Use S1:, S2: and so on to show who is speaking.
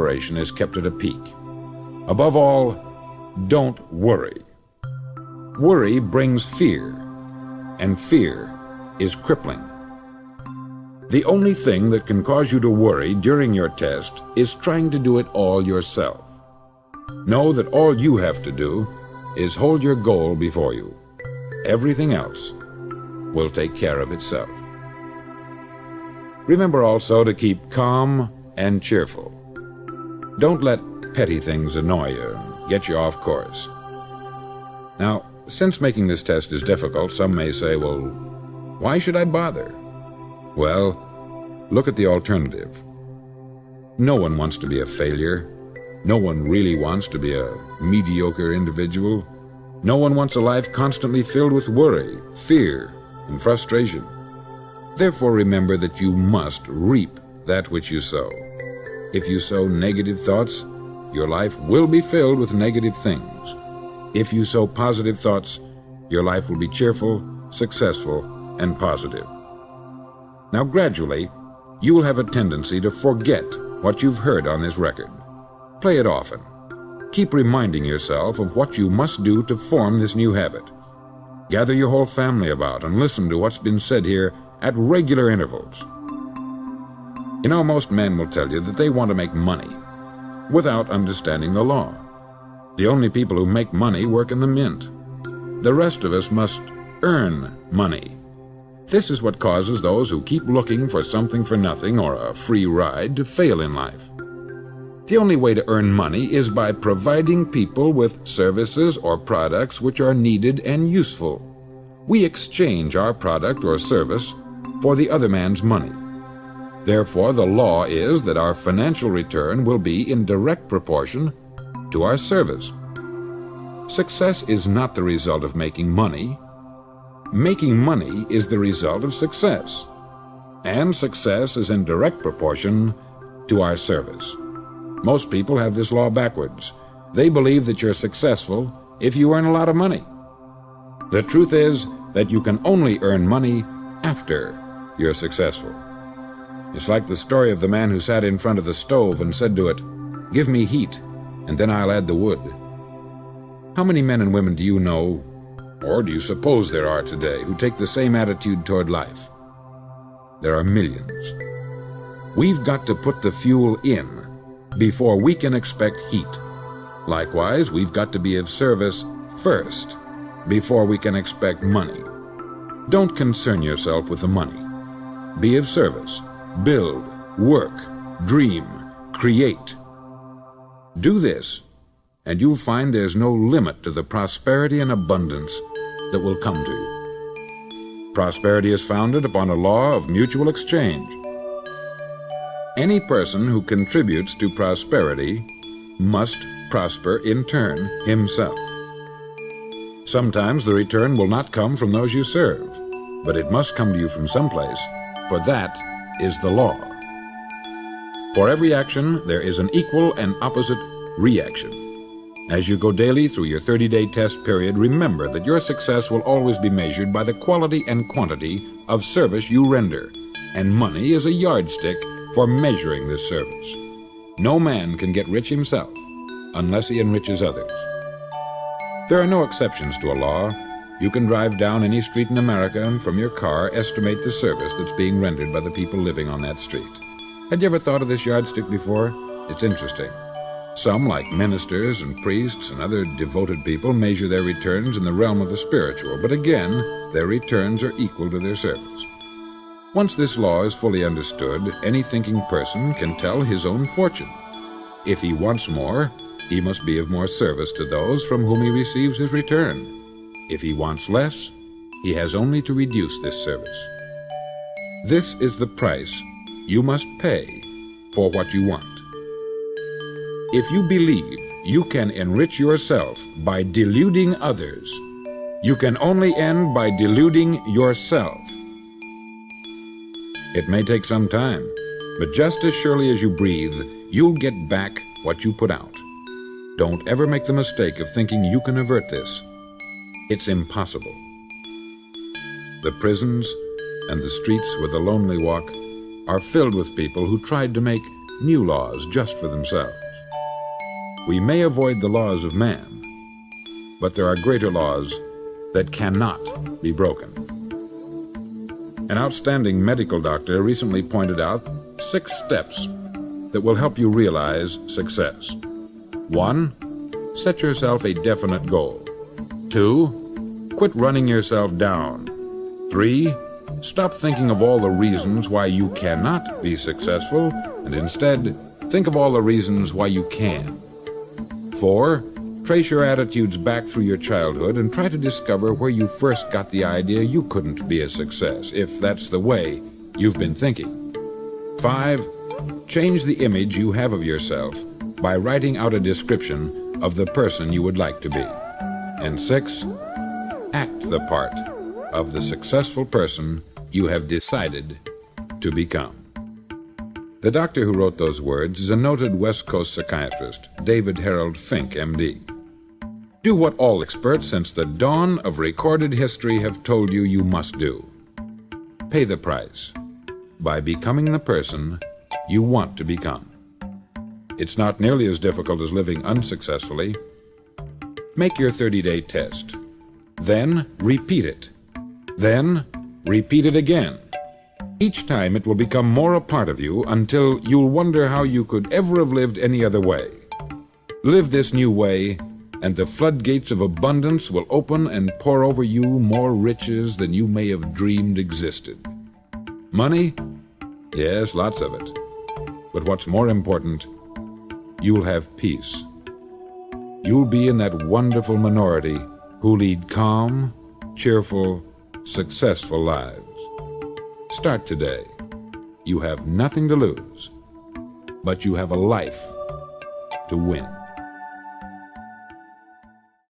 S1: Operation is kept at a peak. Above all, don't worry. Worry brings fear, and fear is crippling. The only thing that can cause you to worry during your test is trying to do it all yourself. Know that all you have to do is hold your goal before you. Everything else will take care of itself. Remember also to keep calm and cheerful. Don't let petty things annoy you and get you off course. Now, since making this test is difficult, some may say, well, why should I bother? Well, look at the alternative. No one wants to be a failure. No one really wants to be a mediocre individual. No one wants a life constantly filled with worry, fear, and frustration. Therefore, remember that you must reap that which you sow. If you sow negative thoughts, your life will be filled with negative things. If you sow positive thoughts, your life will be cheerful, successful, and positive. Now, gradually, you will have a tendency to forget what you've heard on this record. Play it often. Keep reminding yourself of what you must do to form this new habit. Gather your whole family about and listen to what's been said here at regular intervals. You know, most men will tell you that they want to make money without understanding the law. The only people who make money work in the mint. The rest of us must earn money. This is what causes those who keep looking for something for nothing or a free ride to fail in life. The only way to earn money is by providing people with services or products which are needed and useful. We exchange our product or service for the other man's money. Therefore, the law is that our financial return will be in direct proportion to our service. Success is not the result of making money. Making money is the result of success, and success is in direct proportion to our service. Most people have this law backwards. They believe that you're successful if you earn a lot of money. The truth is that you can only earn money after you're successful. It's like the story of the man who sat in front of the stove and said to it, "Give me heat, and then I'll add the wood." How many men and women do you know, or do you suppose there are today, who take the same attitude toward life? There are millions. We've got to put the fuel in before we can expect heat. Likewise, we've got to be of service first before we can expect money. Don't concern yourself with the money. Be of service. Build, work, dream, create. Do this, and you'll find there's no limit to the prosperity and abundance that will come to you. Prosperity is founded upon a law of mutual exchange. Any person who contributes to prosperity must prosper in turn himself. Sometimes the return will not come from those you serve, but it must come to you from someplace, for that is the law. For every action, there is an equal and opposite reaction. As you go daily through your 30-day test period, remember that your success will always be measured by the quality and quantity of service you render, and money is a yardstick for measuring this service. No man can get rich himself unless he enriches others. There are no exceptions to a law. You can drive down any street in America and from your car estimate the service that's being rendered by the people living on that street. Had you ever thought of this yardstick before? It's interesting. Some, like ministers and priests and other devoted people, measure their returns in the realm of the spiritual, but again, their returns are equal to their service. Once this law is fully understood, any thinking person can tell his own fortune. If he wants more, he must be of more service to those from whom he receives his return. If he wants less, he has only to reduce this service. This is the price you must pay for what you want. If you believe you can enrich yourself by deluding others, you can only end by deluding yourself. It may take some time, but just as surely as you breathe, you'll get back what you put out. Don't ever make the mistake of thinking you can avert this. It's impossible. The prisons and the streets where the lonely walk are filled with people who tried to make new laws just for themselves. We may avoid the laws of man, but there are greater laws that cannot be broken. An outstanding medical doctor recently pointed out 6 steps that will help you realize success. 1. Set yourself a definite goal. 2. Quit running yourself down. 3. Stop thinking of all the reasons why you cannot be successful, and instead, think of all the reasons why you can. 4. Trace your attitudes back through your childhood and try to discover where you first got the idea you couldn't be a success, if that's the way you've been thinking. 5. Change the image you have of yourself by writing out a description of the person you would like to be. And 6. Act the part of the successful person you have decided to become. The doctor who wrote those words is a noted West Coast psychiatrist, David Harold Fink, M.D. Do what all experts since the dawn of recorded history have told you you must do. Pay the price by becoming the person you want to become. It's not nearly as difficult as living unsuccessfully. Make your 30-day test. Then repeat it. Then repeat it again. Each time it will become more a part of you until you'll wonder how you could ever have lived any other way. Live this new way, and the floodgates of abundance will open and pour over you more riches than you may have dreamed existed. Money? Yes, lots of it. But what's more important, you'll have peace. You'll be in that wonderful minority who lead calm, cheerful, successful lives. Start today. You have nothing to lose, but you have a life to win.